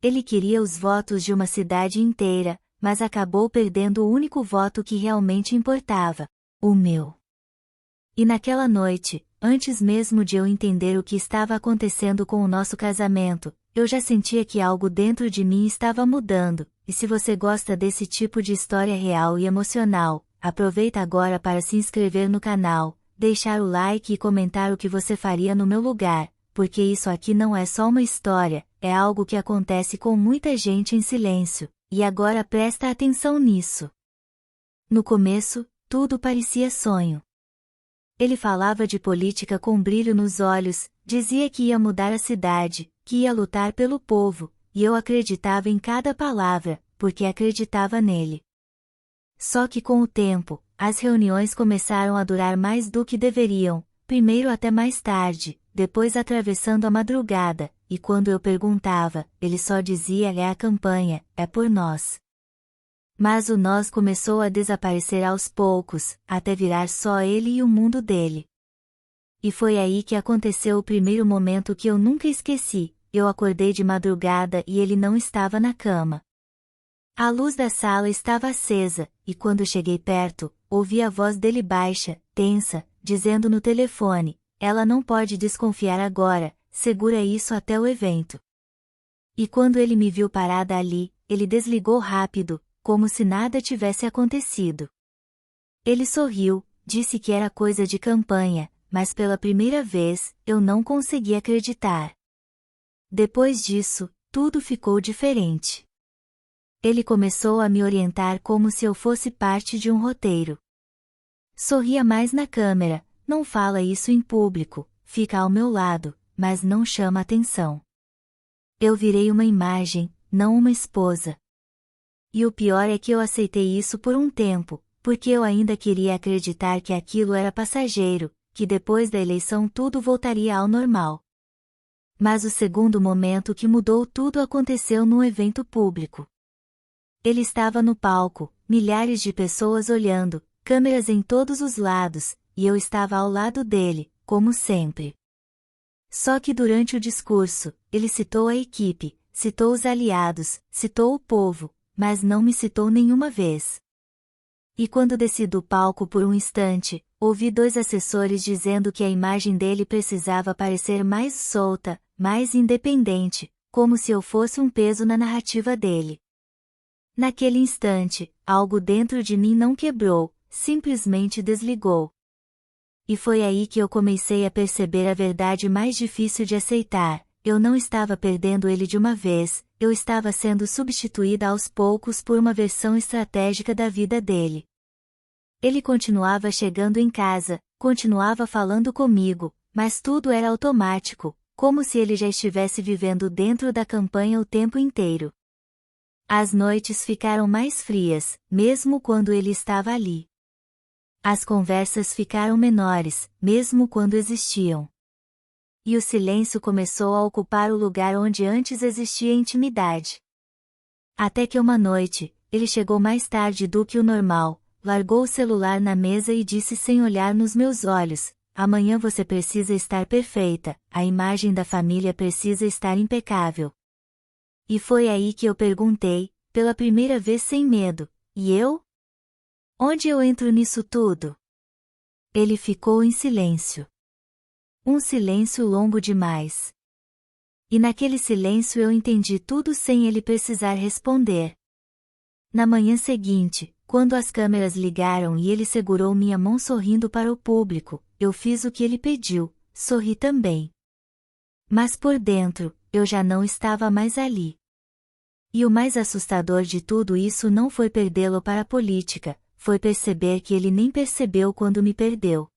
Ele queria os votos de uma cidade inteira, mas acabou perdendo o único voto que realmente importava: o meu. E naquela noite, antes mesmo de eu entender o que estava acontecendo com o nosso casamento, eu já sentia que algo dentro de mim estava mudando. E se você gosta desse tipo de história real e emocional, aproveita agora para se inscrever no canal, deixar o like e comentar o que você faria no meu lugar, porque isso aqui não é só uma história, é algo que acontece com muita gente em silêncio, e agora presta atenção nisso. No começo, tudo parecia sonho. Ele falava de política com brilho nos olhos, dizia que ia mudar a cidade, que ia lutar pelo povo, e eu acreditava em cada palavra, porque acreditava nele. Só que com o tempo, as reuniões começaram a durar mais do que deveriam, primeiro até mais tarde, depois atravessando a madrugada, e quando eu perguntava, ele só dizia: é a campanha, é por nós. Mas o nós começou a desaparecer aos poucos, até virar só ele e o mundo dele. E foi aí que aconteceu o primeiro momento que eu nunca esqueci. Eu acordei de madrugada e ele não estava na cama. A luz da sala estava acesa, e quando cheguei perto, ouvi a voz dele baixa, tensa, dizendo no telefone: ela não pode desconfiar agora, segura isso até o evento. E quando ele me viu parada ali, ele desligou rápido, como se nada tivesse acontecido. Ele sorriu, disse que era coisa de campanha, mas pela primeira vez, eu não consegui acreditar. Depois disso, tudo ficou diferente. Ele começou a me orientar como se eu fosse parte de um roteiro. Sorria mais na câmera: não fala isso em público, fica ao meu lado, mas não chama atenção. Eu virei uma imagem, não uma esposa. E o pior é que eu aceitei isso por um tempo, porque eu ainda queria acreditar que aquilo era passageiro, que depois da eleição tudo voltaria ao normal. Mas o segundo momento que mudou tudo aconteceu num evento público. Ele estava no palco, milhares de pessoas olhando, câmeras em todos os lados, e eu estava ao lado dele, como sempre. Só que durante o discurso, ele citou a equipe, citou os aliados, citou o povo, mas não me citou nenhuma vez. E quando desci do palco por um instante, ouvi 2 assessores dizendo que a imagem dele precisava parecer mais solta, mais independente, como se eu fosse um peso na narrativa dele. Naquele instante, algo dentro de mim não quebrou, simplesmente desligou. E foi aí que eu comecei a perceber a verdade mais difícil de aceitar: eu não estava perdendo ele de uma vez, eu estava sendo substituída aos poucos por uma versão estratégica da vida dele. Ele continuava chegando em casa, continuava falando comigo, mas tudo era automático, como se ele já estivesse vivendo dentro da campanha o tempo inteiro. As noites ficaram mais frias, mesmo quando ele estava ali. As conversas ficaram menores, mesmo quando existiam. E o silêncio começou a ocupar o lugar onde antes existia intimidade. Até que uma noite, ele chegou mais tarde do que o normal, largou o celular na mesa e disse sem olhar nos meus olhos: amanhã você precisa estar perfeita, a imagem da família precisa estar impecável. E foi aí que eu perguntei, pela primeira vez sem medo: e eu? Onde eu entro nisso tudo? Ele ficou em silêncio. Um silêncio longo demais. E naquele silêncio eu entendi tudo sem ele precisar responder. Na manhã seguinte, quando as câmeras ligaram e ele segurou minha mão sorrindo para o público, eu fiz o que ele pediu, sorri também. Mas por dentro, eu já não estava mais ali. E o mais assustador de tudo isso não foi perdê-lo para a política, foi perceber que ele nem percebeu quando me perdeu.